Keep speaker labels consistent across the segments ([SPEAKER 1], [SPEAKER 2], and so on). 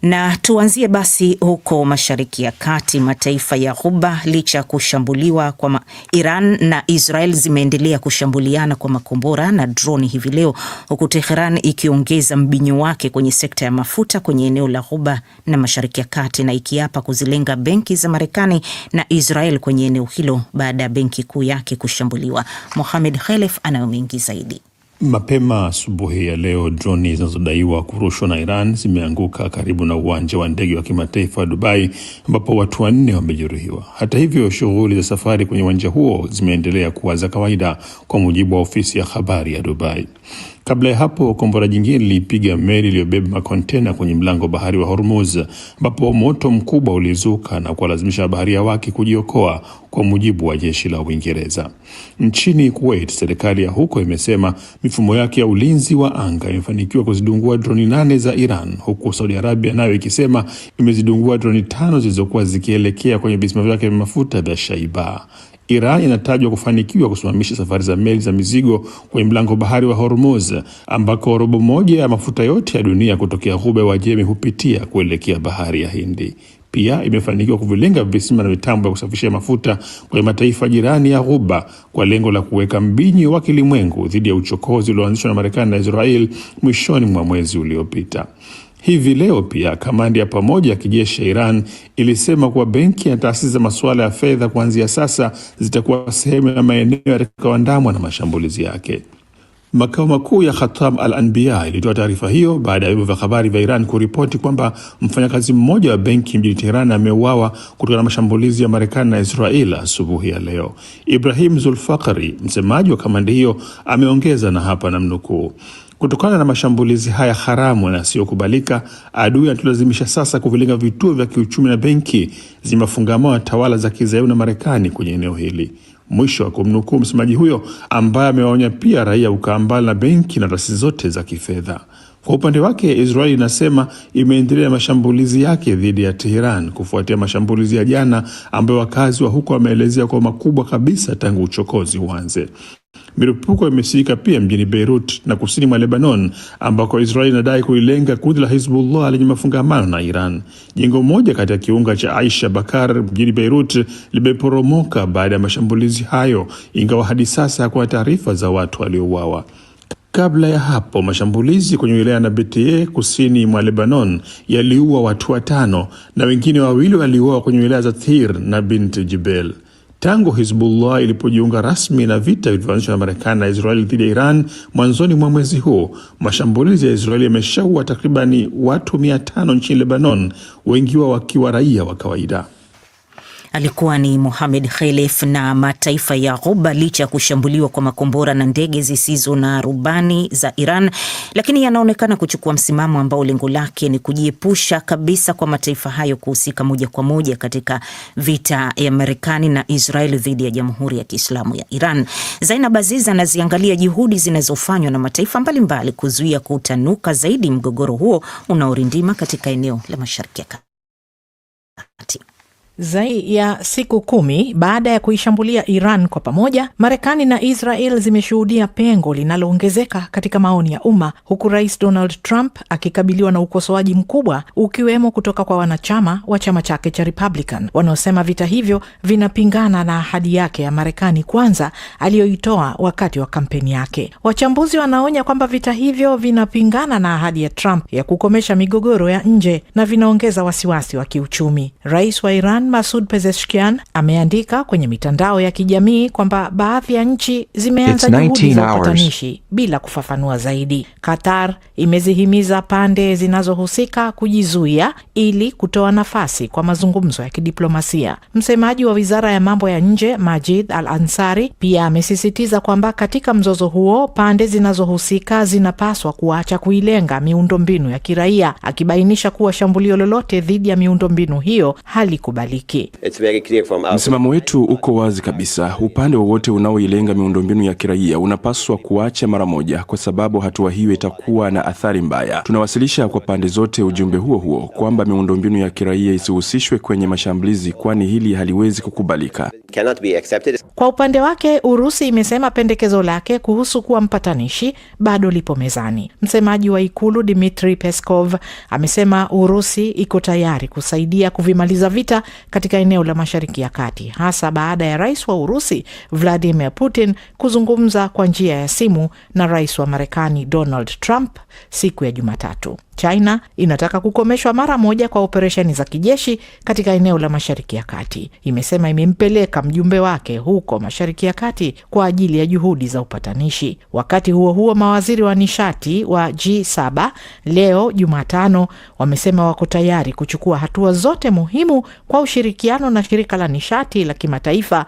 [SPEAKER 1] Na tuanzie basi huko Mashariki ya Kati. Mataifa ya Ghuba licha ya kushambuliwa kwa Iran na Israel zimeendelea kushambuliana kwa makombora na droni hivi leo, huku Tehran ikiongeza mbinyo wake kwenye sekta ya mafuta kwenye eneo la Ghuba na Mashariki ya Kati, na ikiapa kuzilenga benki za Marekani na Israel kwenye eneo hilo baada ya benki kuu yake kushambuliwa. Mohamed Khelef anayo mengi zaidi.
[SPEAKER 2] Mapema asubuhi ya leo, droni zinazodaiwa kurushwa na Iran zimeanguka karibu na uwanja wa ndege wa kimataifa wa Dubai, ambapo watu 4 wamejeruhiwa. Hata hivyo, shughuli za safari kwenye uwanja huo zimeendelea kuwa za kawaida, kwa mujibu wa ofisi ya habari ya Dubai. Kabla ya hapo, kombora jingine lilipiga meli iliyobeba makontena kwenye mlango bahari wa Hormuz, ambapo moto mkubwa ulizuka na kuwalazimisha baharia wake kujiokoa, kwa mujibu wa jeshi la Uingereza. Nchini Kuwait, serikali ya huko imesema mifumo yake ya ulinzi wa anga imefanikiwa kuzidungua droni 8 za Iran, huku Saudi Arabia nayo ikisema imezidungua droni 5 zilizokuwa zikielekea kwenye visiwa vyake vya mafuta vya Shaiba. Iran inatajwa kufanikiwa kusimamisha safari za meli za mizigo kwenye mlango bahari wa Hormuz, ambako robo moja ya mafuta yote ya dunia kutokea Ghuba ya Uajemi hupitia kuelekea bahari ya Hindi. Pia imefanikiwa kuvilenga visima na mitambo ya kusafishia mafuta kwenye mataifa jirani ya Ghuba kwa lengo la kuweka mbinyo wa kilimwengu dhidi ya uchokozi ulioanzishwa na Marekani na Israel mwishoni mwa mwezi uliopita. Hivi leo pia kamandi ya pamoja ya kijeshi ya Iran ilisema kuwa benki na taasisi za masuala ya fedha kuanzia sasa zitakuwa sehemu ya maeneo yatakayoandamwa na mashambulizi yake. Makao makuu ya Khatam al-Anbiya ilitoa taarifa hiyo baada ya vyombo vya habari vya Iran kuripoti kwamba mfanyakazi mmoja wa benki mjini Tehran ameuawa kutokana na mashambulizi ya Marekani na Israel asubuhi ya leo. Ibrahim Zulfaqari, msemaji wa kamandi hiyo, ameongeza, na hapa namnukuu: kutokana na mashambulizi haya haramu na yasiyokubalika, adui anatulazimisha sasa kuvilenga vituo vya kiuchumi na benki zimefungamana na tawala za Kizayuni na Marekani kwenye eneo hili. Mwisho wa kumnukuu msemaji huyo, ambaye amewaonya pia raia kukaa mbali na benki na taasisi zote za kifedha. Kwa upande wake, Israeli inasema imeendelea mashambulizi yake dhidi ya Tehran kufuatia mashambulizi ya jana ambayo wakazi wa huko wameelezea kwa makubwa kabisa tangu uchokozi uanze. Milipuko imesikika pia mjini Beirut na kusini mwa Lebanon, ambako Israeli inadai kuilenga kundi la Hezbollah lenye mafungamano na Iran. Jengo moja kati ya kiunga cha Aisha Bakar mjini Beirut limeporomoka baada ya mashambulizi hayo, ingawa hadi sasa hakuna taarifa za watu waliouawa. Kabla ya hapo, mashambulizi kwenye wilaya ya Nabatea kusini mwa Lebanon yaliua watu 5 na wengine 2 waliuawa kwenye wilaya za Thir na Bint Jibel. Tangu Hezbollah ilipojiunga rasmi na vita vilivyoanzishwa na Marekani na Israeli dhidi ya Iran mwanzoni mwa mwezi huu, mashambulizi ya Israeli yameshaua takribani watu 500 nchini Lebanon, wengi wao wakiwa raia wa kawaida.
[SPEAKER 1] Alikuwa ni Mohamed Khelef. Na mataifa ya Ghuba licha ya kushambuliwa kwa makombora na ndege zisizo na rubani za Iran, lakini yanaonekana kuchukua msimamo ambao lengo lake ni kujiepusha kabisa kwa mataifa hayo kuhusika moja kwa moja katika vita ya Marekani na Israel dhidi ya Jamhuri ya Kiislamu ya Iran. Zainab Aziz anaziangalia juhudi zinazofanywa na mataifa mbalimbali kuzuia kutanuka zaidi mgogoro huo unaorindima katika eneo la Mashariki ya Kati.
[SPEAKER 3] Zaidi ya siku 10 baada ya kuishambulia Iran kwa pamoja, Marekani na Israel zimeshuhudia pengo linaloongezeka katika maoni ya umma, huku Rais Donald Trump akikabiliwa na ukosoaji mkubwa, ukiwemo kutoka kwa wanachama wa chama chake cha Republican wanaosema vita hivyo vinapingana na ahadi yake ya Marekani kwanza aliyoitoa wakati wa kampeni yake. Wachambuzi wanaonya kwamba vita hivyo vinapingana na ahadi ya Trump ya kukomesha migogoro ya nje na vinaongeza wasiwasi wa kiuchumi. Rais wa Iran Masoud Pezeshkian ameandika kwenye mitandao ya kijamii kwamba baadhi ya nchi zimeanza juhudi za upatanishi bila kufafanua zaidi. Qatar imezihimiza pande zinazohusika kujizuia ili kutoa nafasi kwa mazungumzo ya kidiplomasia. Msemaji wa Wizara ya Mambo ya Nje Majid Al-Ansari pia amesisitiza kwamba katika mzozo huo pande zinazohusika zinapaswa kuacha kuilenga miundombinu ya kiraia, akibainisha kuwa shambulio lolote dhidi ya miundombinu hiyo halikubaliki. Mashariki.
[SPEAKER 4] Msimamo wetu uko wazi kabisa. Upande wowote unaoilenga miundombinu ya kiraia unapaswa kuacha mara moja, kwa sababu hatua hiyo itakuwa na athari mbaya. Tunawasilisha kwa pande zote ujumbe huo kwamba miundombinu ya kiraia isihusishwe kwenye mashambulizi, kwani hili haliwezi kukubalika.
[SPEAKER 3] Kwa upande wake, Urusi imesema pendekezo lake kuhusu kuwa mpatanishi bado lipo mezani. Msemaji wa ikulu Dmitry Peskov amesema Urusi iko tayari kusaidia kuvimaliza vita katika eneo la Mashariki ya Kati, hasa baada ya rais wa Urusi Vladimir Putin kuzungumza kwa njia ya simu na rais wa Marekani Donald Trump siku ya Jumatatu. China inataka kukomeshwa mara moja kwa operesheni za kijeshi katika eneo la Mashariki ya Kati. Imesema imempeleka mjumbe wake huko Mashariki ya Kati kwa ajili ya juhudi za upatanishi. Wakati huo mawaziri wa nishati wa G7 leo Jumatano wamesema wako tayari kuchukua hatua zote muhimu kwa ushirikiano na shirika la nishati la kimataifa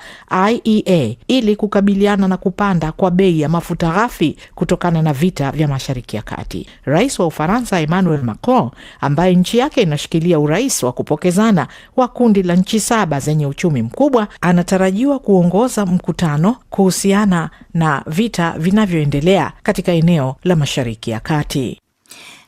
[SPEAKER 3] IEA ili kukabiliana na kupanda kwa bei ya mafuta ghafi kutokana na vita vya Mashariki ya Kati. Rais wa Ufaransa Emmanuel Macron, ambaye nchi yake inashikilia urais wa kupokezana wa kundi la nchi 7 zenye uchumi mkubwa, anatarajiwa kuongoza mkutano kuhusiana na vita vinavyoendelea katika eneo la Mashariki ya Kati.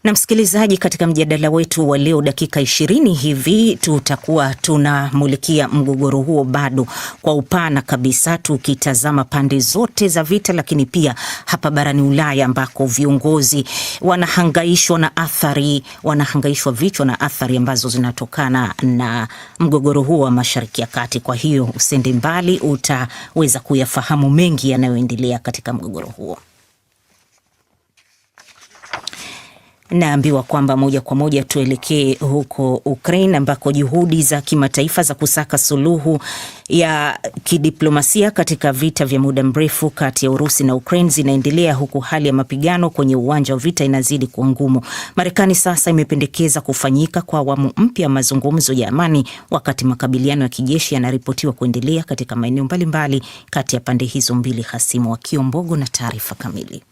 [SPEAKER 1] Na msikilizaji, katika mjadala wetu wa leo dakika 20 hivi tutakuwa tunamulikia mgogoro huo bado kwa upana kabisa, tukitazama pande zote za vita, lakini pia hapa barani Ulaya ambako viongozi wanahangaishwa vichwa na athari ambazo zinatokana na mgogoro huo wa Mashariki ya Kati. Kwa hiyo usende mbali, utaweza kuyafahamu mengi yanayoendelea katika mgogoro huo. Naambiwa kwamba moja kwa moja tuelekee huko Ukraine ambako juhudi za kimataifa za kusaka suluhu ya kidiplomasia katika vita vya muda mrefu kati ya Urusi na Ukraine zinaendelea, huku hali ya mapigano kwenye uwanja wa vita inazidi kuwa ngumu. Marekani sasa imependekeza kufanyika kwa awamu mpya mazungumzo ya amani, wakati makabiliano ya kijeshi yanaripotiwa kuendelea katika maeneo mbalimbali kati ya pande hizo mbili hasimu. Wa Kiombogo na taarifa kamili.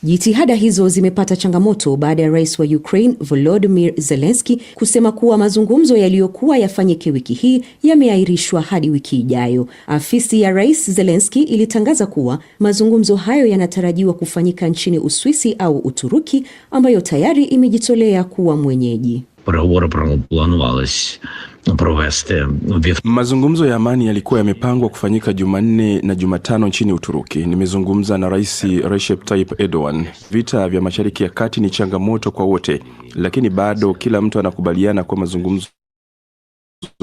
[SPEAKER 5] Jitihada hizo zimepata changamoto baada ya rais wa Ukraine Volodymyr Zelensky kusema kuwa mazungumzo yaliyokuwa yafanyike wiki hii yameahirishwa hadi wiki ijayo. Afisi ya rais Zelensky ilitangaza kuwa mazungumzo hayo yanatarajiwa kufanyika nchini Uswisi au Uturuki, ambayo tayari imejitolea kuwa mwenyeji.
[SPEAKER 4] Mazungumzo ya amani yalikuwa yamepangwa kufanyika Jumanne na Jumatano nchini Uturuki. Nimezungumza na Rais Recep Tayyip Erdogan. Vita vya Mashariki ya Kati ni changamoto kwa wote, lakini bado kila mtu anakubaliana kwa mazungumzo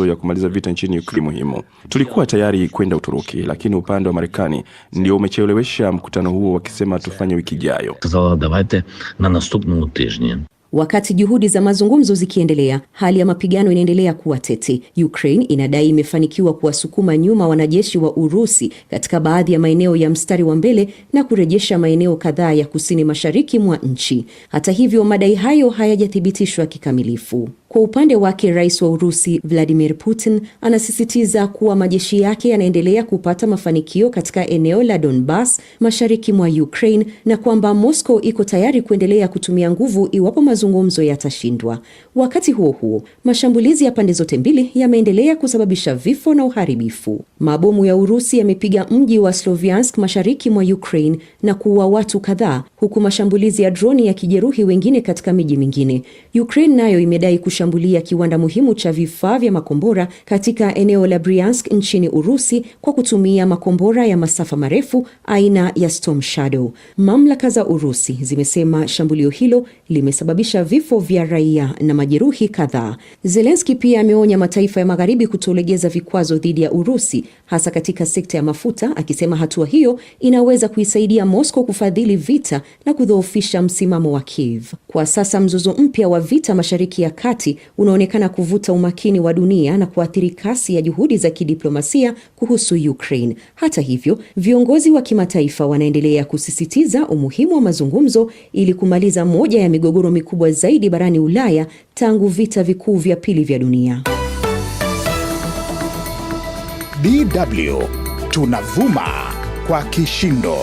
[SPEAKER 4] ya kumaliza vita nchini Ukraine muhimu. Tulikuwa tayari kwenda Uturuki, lakini upande wa Marekani ndio umechelewesha mkutano huo, wakisema tufanye wiki ijayo.
[SPEAKER 5] Wakati juhudi za mazungumzo zikiendelea, hali ya mapigano inaendelea kuwa tete. Ukraine inadai imefanikiwa kuwasukuma nyuma wanajeshi wa Urusi katika baadhi ya maeneo ya mstari wa mbele na kurejesha maeneo kadhaa ya kusini mashariki mwa nchi. Hata hivyo, madai hayo hayajathibitishwa kikamilifu. Kwa upande wake, rais wa Urusi Vladimir Putin anasisitiza kuwa majeshi yake yanaendelea kupata mafanikio katika eneo la Donbas mashariki mwa Ukraine na kwamba Moscow iko tayari kuendelea kutumia nguvu iwapo mazungumzo yatashindwa. Wakati huo, mashambulizi ya pande zote mbili yameendelea kusababisha vifo na uharibifu. Mabomu ya Urusi yamepiga mji wa Sloviansk mashariki mwa Ukraine na kuua watu kadhaa, huku mashambulizi ya droni yakijeruhi wengine katika miji mingine. Ukraine nayo imedai kushambulia kiwanda muhimu cha vifaa vya makombora katika eneo la Bryansk nchini Urusi kwa kutumia makombora ya masafa marefu aina ya Storm Shadow. Mamlaka za Urusi zimesema shambulio hilo limesababisha vifo vya raia na majeruhi kadhaa. Zelensky pia ameonya mataifa ya magharibi kutolegeza vikwazo dhidi ya Urusi, hasa katika sekta ya mafuta, akisema hatua hiyo inaweza kuisaidia Moscow kufadhili vita na kudhoofisha msimamo wa Kiev. Kwa sasa mzozo mpya wa vita Mashariki ya Kati unaonekana kuvuta umakini wa dunia na kuathiri kasi ya juhudi za kidiplomasia kuhusu Ukraine. Hata hivyo, viongozi wa kimataifa wanaendelea kusisitiza umuhimu wa mazungumzo ili kumaliza moja ya migogoro mikubwa zaidi barani Ulaya tangu vita vikuu vya pili vya dunia.
[SPEAKER 6] DW tunavuma kwa kishindo.